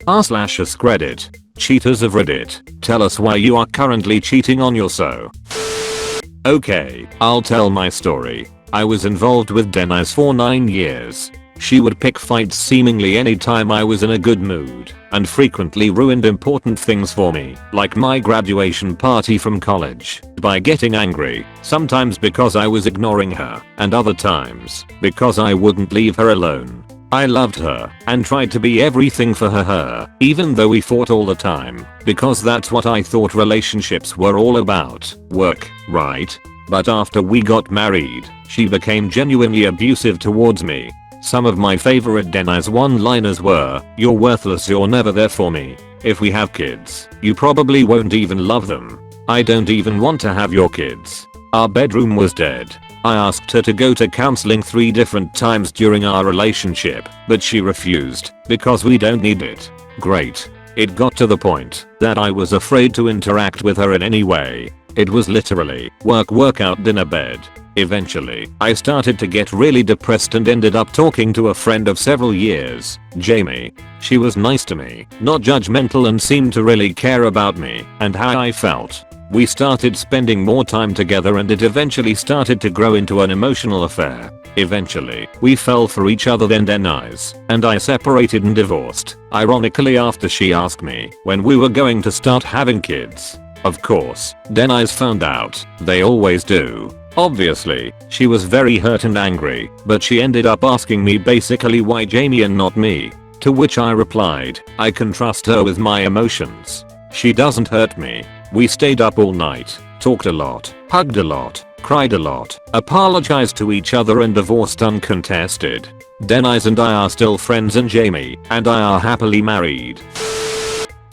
r/AskReddit. Cheaters of Reddit, tell us why you are currently cheating on your so. Okay, I'll tell my story. I was involved with Denise for 9 years. She would pick fights seemingly anytime I was in a good mood, and frequently ruined important things for me, like my graduation party from college, by getting angry, sometimes because I was ignoring her, and other times, because I wouldn't leave her alone. I loved her, and tried to be everything for her, even though we fought all the time, because that's what I thought relationships were all about, work, right? But after we got married, she became genuinely abusive towards me. Some of my favorite Denise one-liners were, "You're worthless, you're never there for me. If we have kids, you probably won't even love them. I don't even want to have your kids." Our bedroom was dead. I asked her to go to counseling 3 different times during our relationship, but she refused, because we don't need it. Great. It got to the point that I was afraid to interact with her in any way. It was literally workout, dinner, bed. Eventually, I started to get really depressed and ended up talking to a friend of several years, Jamie. She was nice to me, not judgmental, and seemed to really care about me and how I felt. We started spending more time together, and it eventually started to grow into an emotional affair. Eventually, we fell for each other, then Denise and I separated and divorced, ironically after she asked me when we were going to start having kids. Of course, Denise found out. They always do. Obviously, she was very hurt and angry, but she ended up asking me basically why Jamie and not me. To which I replied, I can trust her with my emotions. She doesn't hurt me. We stayed up all night, talked a lot, hugged a lot, cried a lot, apologized to each other, and divorced uncontested. Denise and I are still friends, and Jamie and I are happily married.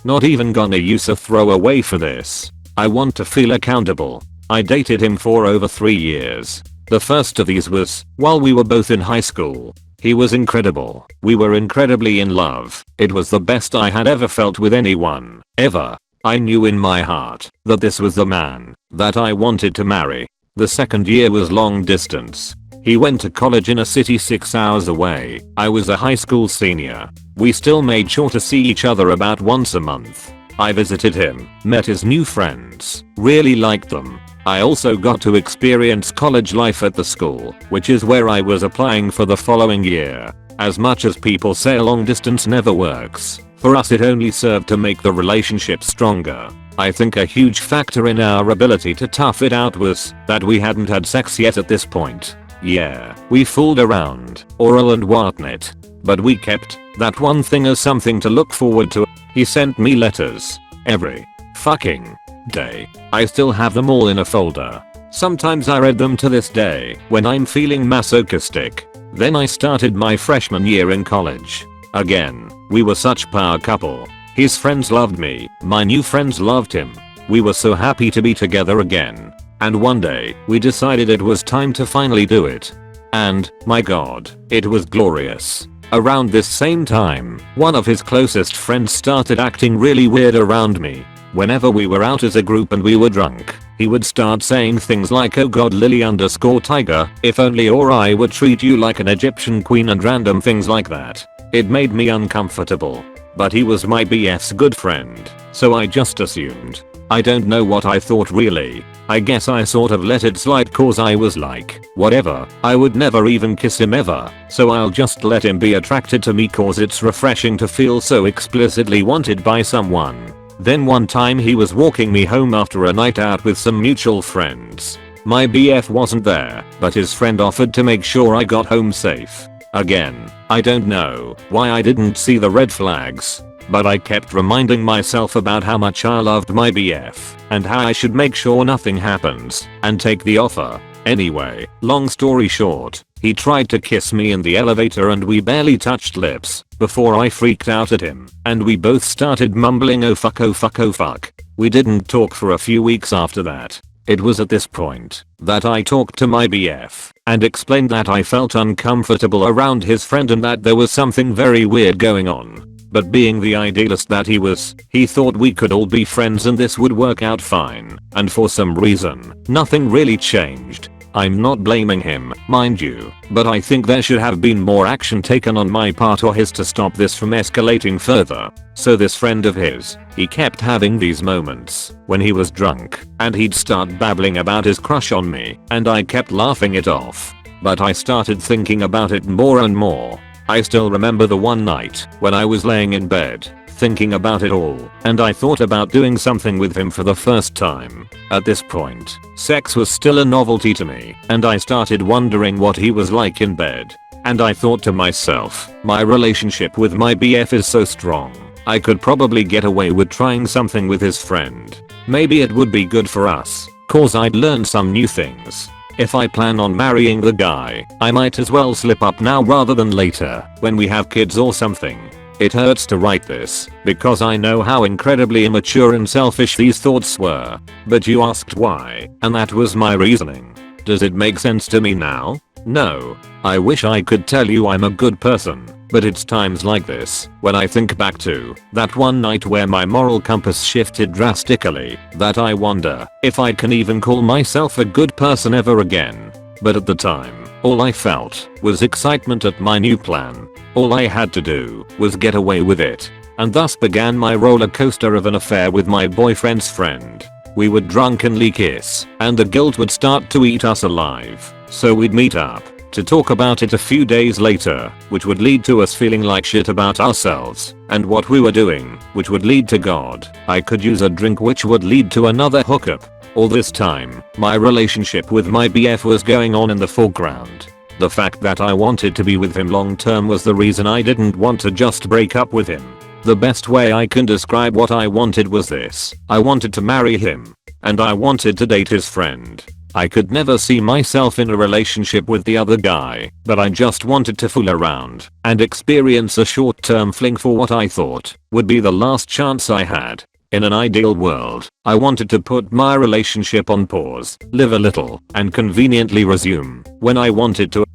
Not even gonna use a throwaway for this. I want to feel accountable. I dated him for over 3 years. The first of these was while we were both in high school. He was incredible. We were incredibly in love. It was the best I had ever felt with anyone, ever. I knew in my heart that this was the man that I wanted to marry. The second year was long distance. He went to college in a city 6 hours away. I was a high school senior. We still made sure to see each other about once a month. I visited him, met his new friends, really liked them. I also got to experience college life at the school, which is where I was applying for the following year. As much as people say long distance never works, for us it only served to make the relationship stronger. I think a huge factor in our ability to tough it out was that we hadn't had sex yet at this point. Yeah, we fooled around, oral and whatnot, but we kept that one thing as something to look forward to. He sent me letters every fucking day. I still have them all in a folder. Sometimes I read them to this day when I'm feeling masochistic. Then I started my freshman year in college. Again, we were such power couple. His friends loved me, my new friends loved him. We were so happy to be together again. And one day, we decided it was time to finally do it. And, my god, it was glorious. Around this same time, one of his closest friends started acting really weird around me. Whenever we were out as a group and we were drunk, he would start saying things like, "Oh god, Lily_Tiger, if only, or I would treat you like an Egyptian queen," and random things like that. It made me uncomfortable. But he was my BF's good friend, so I just assumed. I don't know what I thought really. I guess I sort of let it slide cause I was like, whatever, I would never even kiss him ever, so I'll just let him be attracted to me cause it's refreshing to feel so explicitly wanted by someone. Then one time he was walking me home after a night out with some mutual friends. My BF wasn't there, but his friend offered to make sure I got home safe. Again, I don't know why I didn't see the red flags, but I kept reminding myself about how much I loved my BF and how I should make sure nothing happens and take the offer. Anyway, long story short, he tried to kiss me in the elevator and we barely touched lips before I freaked out at him and we both started mumbling, "Oh fuck, oh fuck, oh fuck." We didn't talk for a few weeks after that. It was at this point that I talked to my BF and explained that I felt uncomfortable around his friend and that there was something very weird going on. But being the idealist that he was, he thought we could all be friends and this would work out fine, and for some reason, nothing really changed. I'm not blaming him, mind you, but I think there should have been more action taken on my part or his to stop this from escalating further. So this friend of his, he kept having these moments when he was drunk and he'd start babbling about his crush on me and I kept laughing it off. But I started thinking about it more and more. I still remember the one night when I was laying in bed thinking about it all, and I thought about doing something with him for the first time. At this point, sex was still a novelty to me, and I started wondering what he was like in bed. And I thought to myself, my relationship with my BF is so strong, I could probably get away with trying something with his friend. Maybe it would be good for us, cause I'd learn some new things. If I plan on marrying the guy, I might as well slip up now rather than later, when we have kids or something. It hurts to write this, because I know how incredibly immature and selfish these thoughts were. But you asked why, and that was my reasoning. Does it make sense to me now? No. I wish I could tell you I'm a good person, but it's times like this, when I think back to that one night where my moral compass shifted drastically, that I wonder if I can even call myself a good person ever again. But at the time, all I felt was excitement at my new plan. All I had to do was get away with it. And thus began my roller coaster of an affair with my boyfriend's friend. We would drunkenly kiss, and the guilt would start to eat us alive. So we'd meet up to talk about it a few days later, which would lead to us feeling like shit about ourselves and what we were doing, which would lead to God, I could use a drink, which would lead to another hookup. All this time, my relationship with my BF was going on in the foreground. The fact that I wanted to be with him long term was the reason I didn't want to just break up with him. The best way I can describe what I wanted was this: I wanted to marry him, and I wanted to date his friend. I could never see myself in a relationship with the other guy, but I just wanted to fool around and experience a short-term fling for what I thought would be the last chance I had. In an ideal world, I wanted to put my relationship on pause, live a little, and conveniently resume when I wanted to.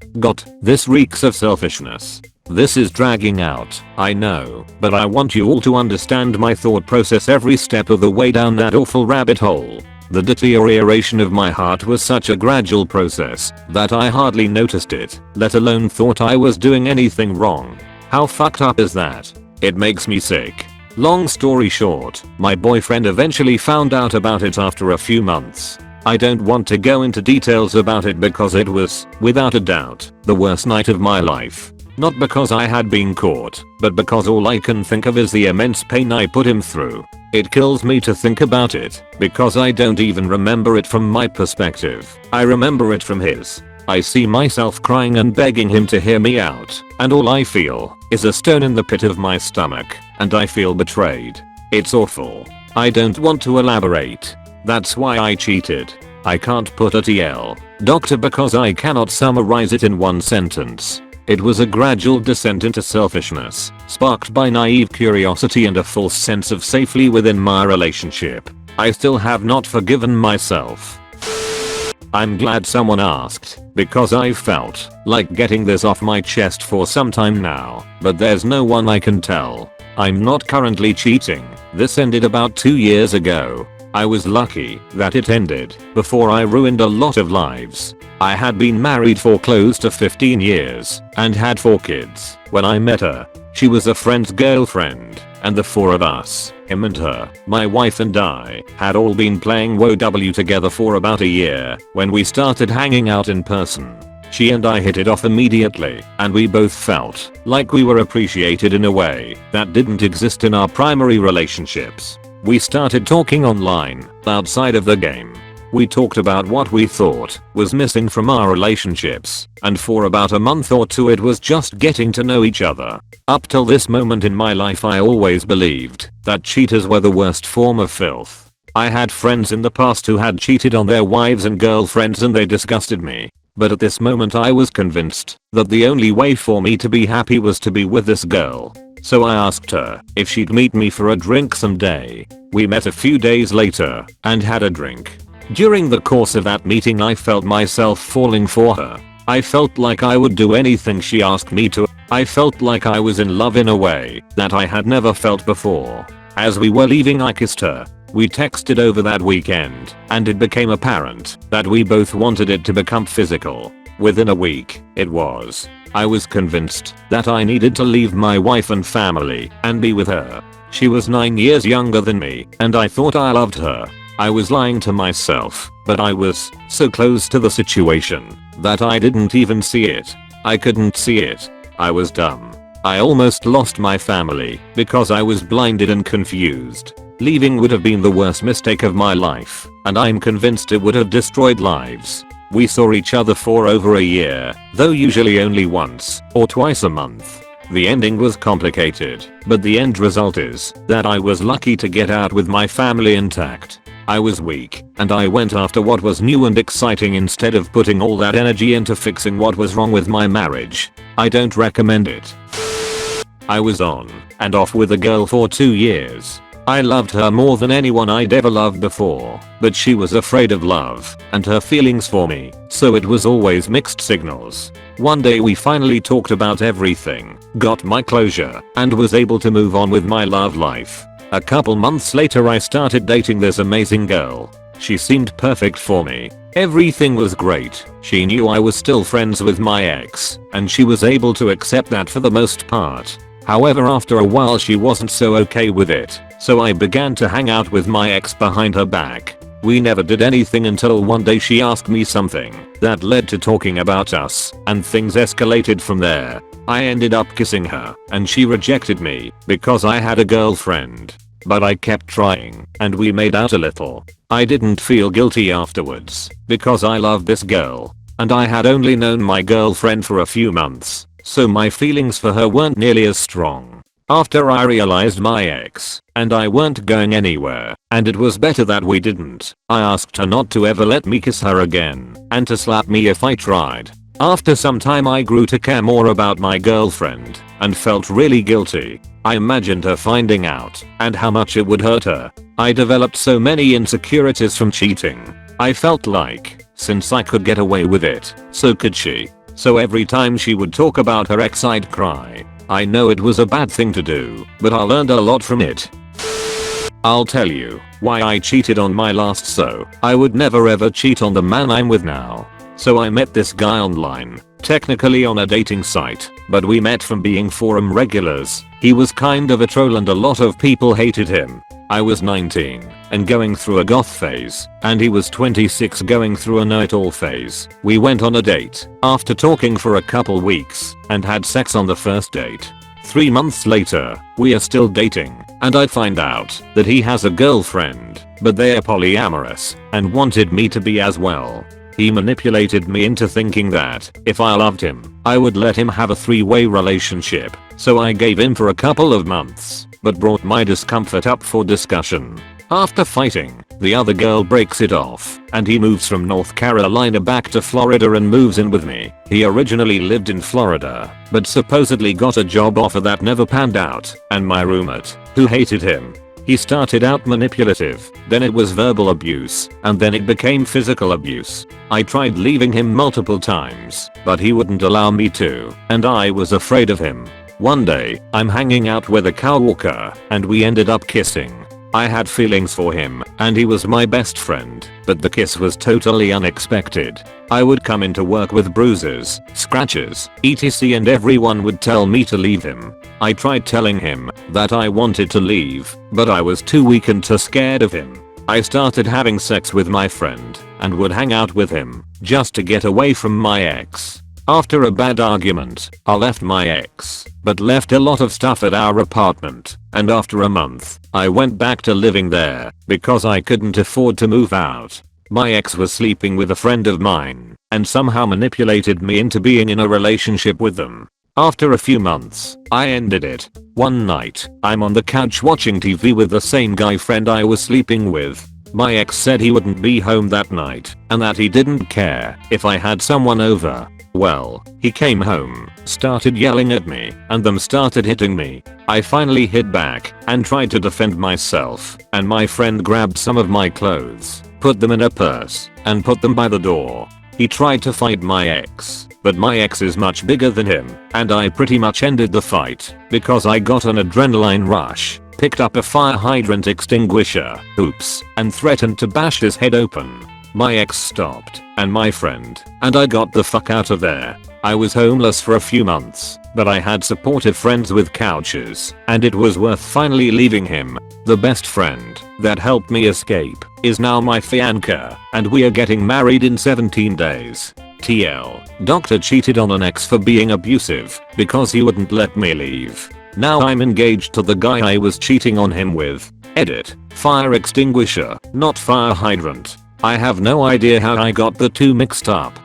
This reeks of selfishness. This is dragging out, I know, but I want you all to understand my thought process every step of the way down that awful rabbit hole. The deterioration of my heart was such a gradual process that I hardly noticed it, let alone thought I was doing anything wrong. How fucked up is that? It makes me sick. Long story short, my boyfriend eventually found out about it after a few months. I don't want to go into details about it because it was, without a doubt, the worst night of my life. Not because I had been caught, but because all I can think of is the immense pain I put him through. It kills me to think about it, because I don't even remember it from my perspective. I remember it from his. I see myself crying and begging him to hear me out, and all I feel is a stone in the pit of my stomach, and I feel betrayed. It's awful. I don't want to elaborate. That's why I cheated. I can't put a TL, doctor, because I cannot summarize it in one sentence. It was a gradual descent into selfishness, sparked by naive curiosity and a false sense of safety within my relationship. I still have not forgiven myself. I'm glad someone asked, because I've felt like getting this off my chest for some time now, but there's no one I can tell. I'm not currently cheating. This ended about 2 years ago. I was lucky that it ended before I ruined a lot of lives. I had been married for close to 15 years and had 4 kids when I met her. She was a friend's girlfriend, and the 4 of us, him and her, my wife and I, had all been playing WoW together for about a year when we started hanging out in person. She and I hit it off immediately, and we both felt like we were appreciated in a way that didn't exist in our primary relationships. We started talking online, outside of the game. We talked about what we thought was missing from our relationships, and for about a month or 2 it was just getting to know each other. Up till this moment in my life I always believed that cheaters were the worst form of filth. I had friends in the past who had cheated on their wives and girlfriends and they disgusted me. But at this moment I was convinced that the only way for me to be happy was to be with this girl. So I asked her if she'd meet me for a drink someday. We met a few days later and had a drink. During the course of that meeting I felt myself falling for her. I felt like I would do anything she asked me to. I felt like I was in love in a way that I had never felt before. As we were leaving I kissed her. We texted over that weekend, and it became apparent that we both wanted it to become physical. Within a week, it was. I was convinced that I needed to leave my wife and family and be with her. She was 9 years younger than me, and I thought I loved her. I was lying to myself, but I was so close to the situation that I didn't even see it. I couldn't see it. I was dumb. I almost lost my family because I was blinded and confused. Leaving would have been the worst mistake of my life, and I'm convinced it would have destroyed lives. We saw each other for over a year, though usually only once or twice a month. The ending was complicated, but the end result is that I was lucky to get out with my family intact. I was weak, and I went after what was new and exciting instead of putting all that energy into fixing what was wrong with my marriage. I don't recommend it. I was on and off with a girl for 2 years. I loved her more than anyone I'd ever loved before, but she was afraid of love and her feelings for me, so it was always mixed signals. One day we finally talked about everything, got my closure, and was able to move on with my love life. A couple months later I started dating this amazing girl. She seemed perfect for me. Everything was great. She knew I was still friends with my ex, and she was able to accept that for the most part. However, after a while she wasn't so okay with it, so I began to hang out with my ex behind her back. We never did anything until one day she asked me something that led to talking about us, and things escalated from there. I ended up kissing her, and she rejected me because I had a girlfriend. But I kept trying, and we made out a little. I didn't feel guilty afterwards because I loved this girl, and I had only known my girlfriend for a few months, so my feelings for her weren't nearly as strong. After I realized my ex and I weren't going anywhere, and it was better that we didn't, I asked her not to ever let me kiss her again and to slap me if I tried. After some time I grew to care more about my girlfriend and felt really guilty. I imagined her finding out and how much it would hurt her. I developed so many insecurities from cheating. I felt like, since I could get away with it, so could she. So every time she would talk about her ex I'd cry. I know it was a bad thing to do, but I learned a lot from it. I'll tell you why I cheated on my last, so I would never ever cheat on the man I'm with now. So I met this guy online, technically on a dating site, but we met from being forum regulars. He was kind of a troll and a lot of people hated him. I was 19 and going through a goth phase, and he was 26 going through a know-it-all phase. We went on a date after talking for a couple weeks and had sex on the first date. 3 months later, we are still dating, and I find out that he has a girlfriend, but they are polyamorous and wanted me to be as well. He manipulated me into thinking that if I loved him, I would let him have a 3-way relationship, so I gave in for a couple of months, but brought my discomfort up for discussion. After fighting, the other girl breaks it off, and he moves from North Carolina back to Florida and moves in with me. He originally lived in Florida, but supposedly got a job offer that never panned out, and my roommate, who hated him. He started out manipulative, then it was verbal abuse, and then it became physical abuse. I tried leaving him multiple times, but he wouldn't allow me to, and I was afraid of him. One day, I'm hanging out with a coworker, and we ended up kissing. I had feelings for him, and he was my best friend, but the kiss was totally unexpected. I would come into work with bruises, scratches, etc., and everyone would tell me to leave him. I tried telling him that I wanted to leave, but I was too weak and too scared of him. I started having sex with my friend and would hang out with him just to get away from my ex. After a bad argument, I left my ex, but left a lot of stuff at our apartment, and after a month, I went back to living there because I couldn't afford to move out. My ex was sleeping with a friend of mine and somehow manipulated me into being in a relationship with them. After a few months, I ended it. One night, I'm on the couch watching TV with the same guy friend I was sleeping with. My ex said he wouldn't be home that night and that he didn't care if I had someone over. Well, he came home, started yelling at me, and then started hitting me. I finally hit back and tried to defend myself, and my friend grabbed some of my clothes, put them in a purse, and put them by the door. He tried to fight my ex, but my ex is much bigger than him, and I pretty much ended the fight because I got an adrenaline rush. picked up a fire hydrant extinguisher, oops, and threatened to bash his head open. My ex stopped, and my friend, and I got the fuck out of there. I was homeless for a few months, but I had supportive friends with couches, and it was worth finally leaving him. The best friend that helped me escape is now my fiancé, and we are getting married in 17 days. TL. Doctor cheated on an ex for being abusive because he wouldn't let me leave. Now I'm engaged to the guy I was cheating on him with. Edit. Fire extinguisher, not fire hydrant. I have no idea how I got the two mixed up.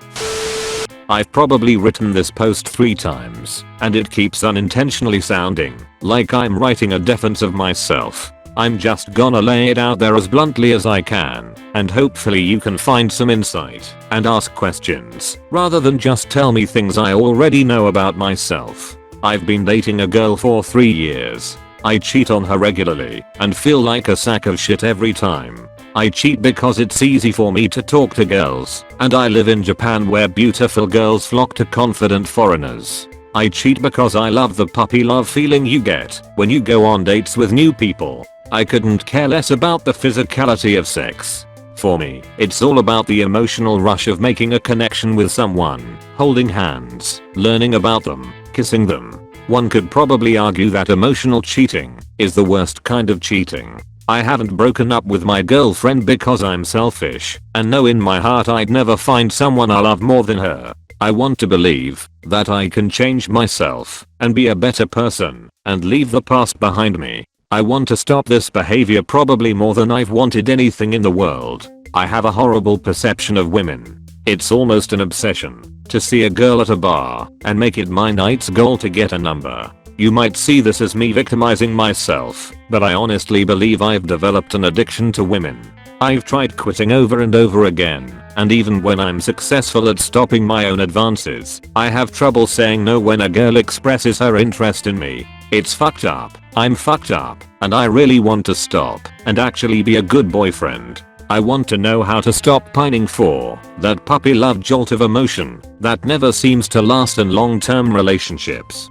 I've probably written this post 3 times, and it keeps unintentionally sounding like I'm writing a defense of myself. I'm just gonna lay it out there as bluntly as I can, and hopefully you can find some insight and ask questions rather than just tell me things I already know about myself. I've been dating a girl for 3 years. I cheat on her regularly and feel like a sack of shit every time. I cheat because it's easy for me to talk to girls, and I live in Japan where beautiful girls flock to confident foreigners. I cheat because I love the puppy love feeling you get when you go on dates with new people. I couldn't care less about the physicality of sex. For me, it's all about the emotional rush of making a connection with someone, holding hands, learning about them, kissing them. One could probably argue that emotional cheating is the worst kind of cheating. I haven't broken up with my girlfriend because I'm selfish, and know in my heart I'd never find someone I love more than her. I want to believe that I can change myself and be a better person and leave the past behind me. I want to stop this behavior probably more than I've wanted anything in the world. I have a horrible perception of women. It's almost an obsession to see a girl at a bar and make it my night's goal to get a number. You might see this as me victimizing myself, but I honestly believe I've developed an addiction to women. I've tried quitting over and over again, and even when I'm successful at stopping my own advances, I have trouble saying no when a girl expresses her interest in me. It's fucked up. I'm fucked up, and I really want to stop and actually be a good boyfriend. I want to know how to stop pining for that puppy love jolt of emotion that never seems to last in long-term relationships.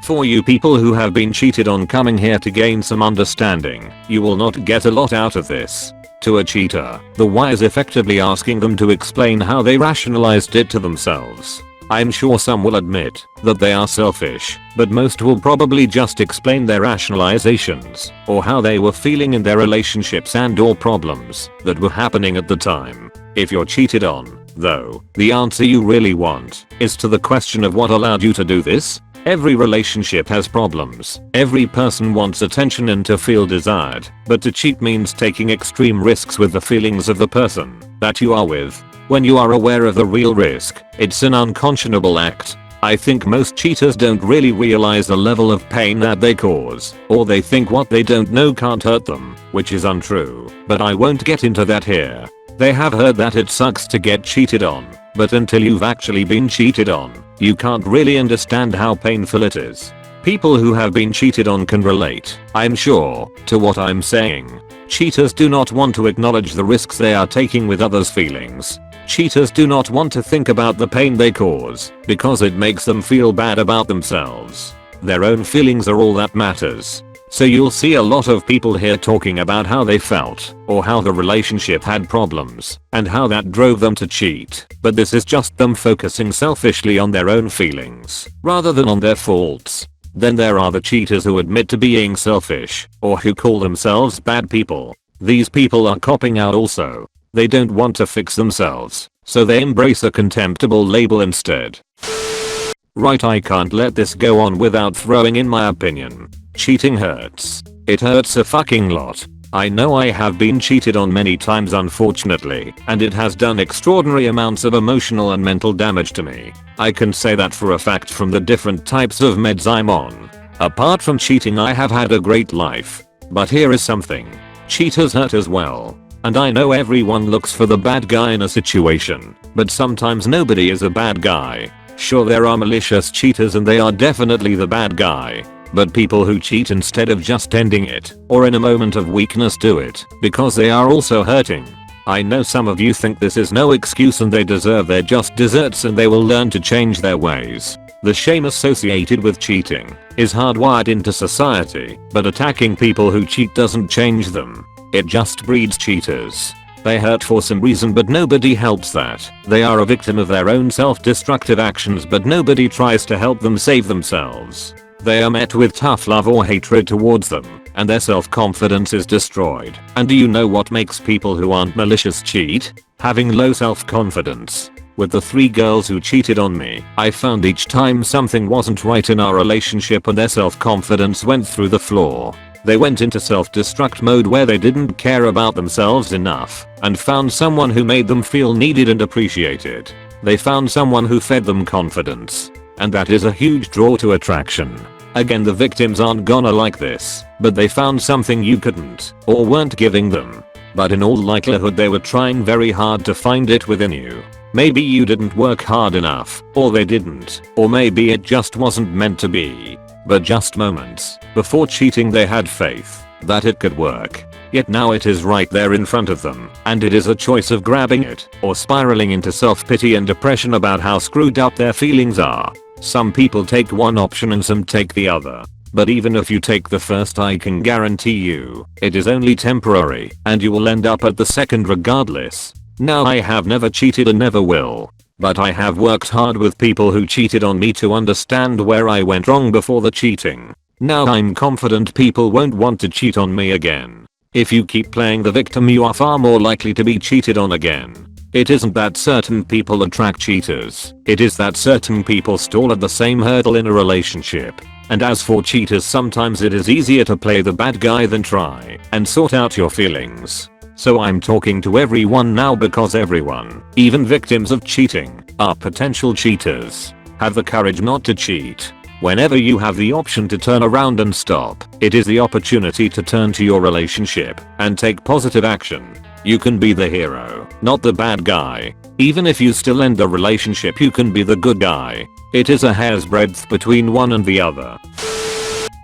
For you people who have been cheated on coming here to gain some understanding, you will not get a lot out of this. To a cheater, the why is effectively asking them to explain how they rationalized it to themselves. I'm sure some will admit that they are selfish, but most will probably just explain their rationalizations or how they were feeling in their relationships and/or problems that were happening at the time. If you're cheated on, though, the answer you really want is to the question of what allowed you to do this. Every relationship has problems. Every person wants attention and to feel desired, but to cheat means taking extreme risks with the feelings of the person that you are with. When you are aware of the real risk, it's an unconscionable act. I think most cheaters don't really realize the level of pain that they cause, or they think what they don't know can't hurt them, which is untrue, but I won't get into that here. They have heard that it sucks to get cheated on, but until you've actually been cheated on, you can't really understand how painful it is. People who have been cheated on can relate, I'm sure, to what I'm saying. Cheaters do not want to acknowledge the risks they are taking with others' feelings. Cheaters do not want to think about the pain they cause, because it makes them feel bad about themselves. Their own feelings are all that matters. So you'll see a lot of people here talking about how they felt, or how the relationship had problems, and how that drove them to cheat, but this is just them focusing selfishly on their own feelings, rather than on their faults. Then there are the cheaters who admit to being selfish, or who call themselves bad people. These people are copping out also. They don't want to fix themselves, so they embrace a contemptible label instead. Right, I can't let this go on without throwing in my opinion. Cheating hurts. It hurts a fucking lot. I know I have been cheated on many times unfortunately, and it has done extraordinary amounts of emotional and mental damage to me. I can say that for a fact from the different types of meds I'm on. Apart from cheating, I have had a great life. But here is something. Cheaters hurt as well. And I know everyone looks for the bad guy in a situation, but sometimes nobody is a bad guy. Sure, there are malicious cheaters and they are definitely the bad guy. But people who cheat instead of just ending it, or in a moment of weakness do it, because they are also hurting. I know some of you think this is no excuse and they deserve their just desserts and they will learn to change their ways. The shame associated with cheating is hardwired into society, but attacking people who cheat doesn't change them. It just breeds cheaters. They hurt for some reason but nobody helps that. They are a victim of their own self-destructive actions but nobody tries to help them save themselves. They are met with tough love or hatred towards them, and their self-confidence is destroyed. And do you know what makes people who aren't malicious cheat? Having low self-confidence. With the 3 girls who cheated on me, I found each time something wasn't right in our relationship and their self-confidence went through the floor. They went into self-destruct mode where they didn't care about themselves enough and found someone who made them feel needed and appreciated. They found someone who fed them confidence. And that is a huge draw to attraction. Again, the victims aren't gonna like this, but they found something you couldn't or weren't giving them. But in all likelihood they were trying very hard to find it within you. Maybe you didn't work hard enough, or they didn't, or maybe it just wasn't meant to be. But just moments before cheating they had faith that it could work. Yet now it is right there in front of them, and it is a choice of grabbing it or spiraling into self-pity and depression about how screwed up their feelings are. Some people take one option and some take the other. But even if you take the first, I can guarantee you, it is only temporary and you will end up at the second regardless. Now, I have never cheated and never will. But I have worked hard with people who cheated on me to understand where I went wrong before the cheating. Now I'm confident people won't want to cheat on me again. If you keep playing the victim, you are far more likely to be cheated on again. It isn't that certain people attract cheaters, it is that certain people stall at the same hurdle in a relationship. And as for cheaters, sometimes it is easier to play the bad guy than try and sort out your feelings. So I'm talking to everyone now, because everyone, even victims of cheating, are potential cheaters. Have the courage not to cheat. Whenever you have the option to turn around and stop, it is the opportunity to turn to your relationship and take positive action. You can be the hero, not the bad guy. Even if you still end the relationship, you can be the good guy. It is a hair's breadth between one and the other.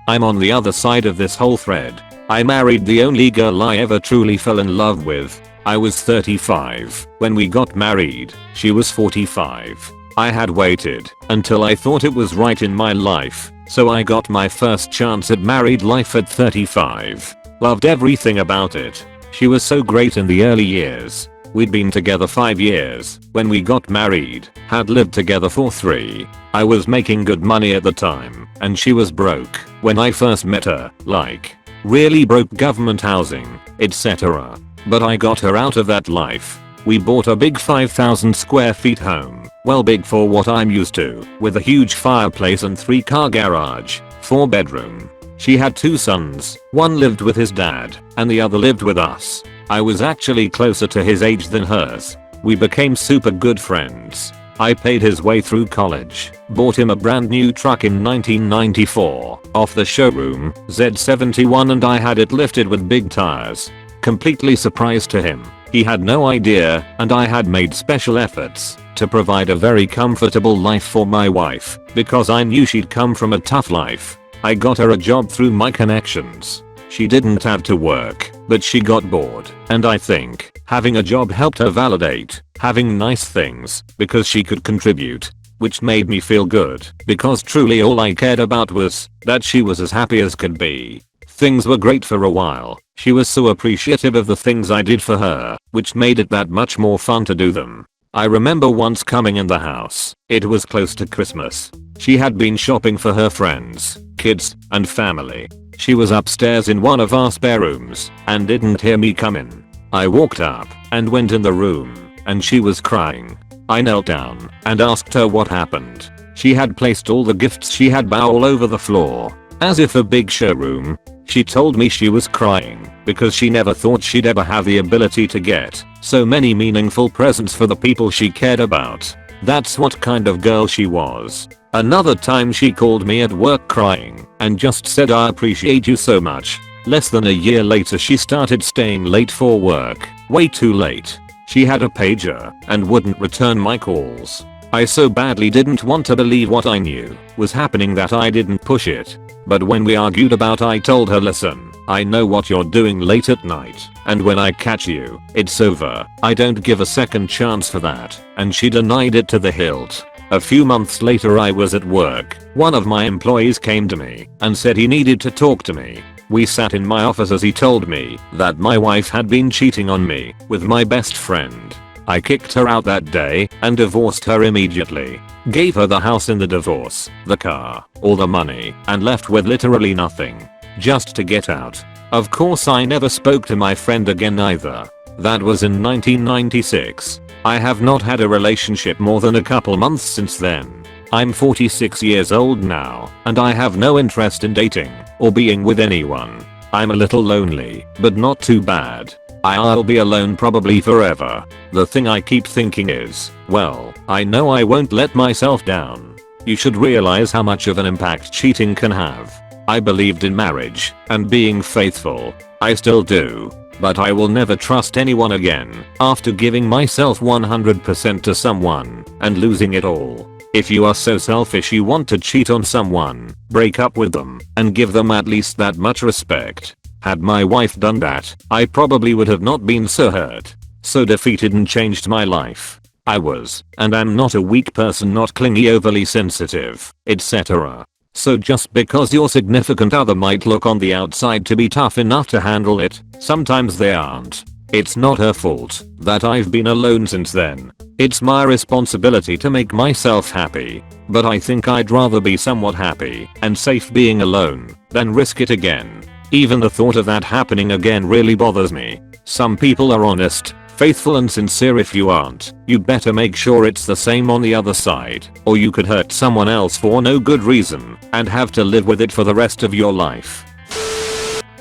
I'm on the other side of this whole thread. I married the only girl I ever truly fell in love with. I was 35 when we got married. She was 45. I had waited until I thought it was right in my life, so I got my first chance at married life at 35. Loved everything about it. She was so great in the early years. We'd been together 5 years when we got married, had lived together for 3. I was making good money at the time, and she was broke when I first met her, like really broke, government housing, etc. But I got her out of that life. We bought a big 5,000 square feet home, well big for what I'm used to, with a huge fireplace and 3-car garage, 4-bedroom. She had 2 sons, one lived with his dad, and the other lived with us. I was actually closer to his age than hers. We became super good friends. I paid his way through college, bought him a brand new truck in 1994, off the showroom, Z71, and I had it lifted with big tires. Completely surprise to him. He had no idea, and I had made special efforts to provide a very comfortable life for my wife, because I knew she'd come from a tough life. I got her a job through my connections. She didn't have to work, but she got bored, and I think having a job helped her validate having nice things, because she could contribute, which made me feel good, because truly all I cared about was that she was as happy as could be. Things were great for a while. She was so appreciative of the things I did for her, which made it that much more fun to do them. I remember once coming in the house. It was close to Christmas. She had been shopping for her friends, kids, and family. She was upstairs in one of our spare rooms and didn't hear me come in. I walked up and went in the room, and she was crying. I knelt down and asked her what happened. She had placed all the gifts she had all over the floor, as if a big showroom. She told me she was crying because she never thought she'd ever have the ability to get so many meaningful presents for the people she cared about. That's what kind of girl she was. Another time she called me at work crying and just said, "I appreciate you so much." Less than a year later she started staying late for work, way too late. She had a pager and wouldn't return my calls. I so badly didn't want to believe what I knew was happening that I didn't push it. But when we argued about, I told her, "Listen, I know what you're doing late at night, and when I catch you, it's over. I don't give a second chance for that." And she denied it to the hilt. A few months later I was at work. One of my employees came to me and said he needed to talk to me. We sat in my office as he told me that my wife had been cheating on me with my best friend. I kicked her out that day and divorced her immediately. Gave her the house in the divorce, the car, all the money, and left with literally nothing. Just to get out. Of course I never spoke to my friend again either. That was in 1996. I have not had a relationship more than a couple months since then. I'm 46 years old now, and I have no interest in dating or being with anyone. I'm a little lonely, but not too bad. I'll be alone probably forever. The thing I keep thinking is, well, I know I won't let myself down. You should realize how much of an impact cheating can have. I believed in marriage and being faithful. I still do. But I will never trust anyone again after giving myself 100% to someone and losing it all. If you are so selfish you want to cheat on someone, break up with them and give them at least that much respect. Had my wife done that, I probably would have not been so hurt, so defeated and changed my life. I was, and am not a weak person, not clingy, overly sensitive, etc. So just because your significant other might look on the outside to be tough enough to handle it, sometimes they aren't. It's not her fault that I've been alone since then. It's my responsibility to make myself happy. But I think I'd rather be somewhat happy and safe being alone than risk it again. Even the thought of that happening again really bothers me. Some people are honest, faithful and sincere. If you aren't, you better make sure it's the same on the other side, or you could hurt someone else for no good reason and have to live with it for the rest of your life.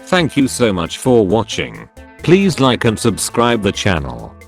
Thank you so much for watching. Please like and subscribe the channel.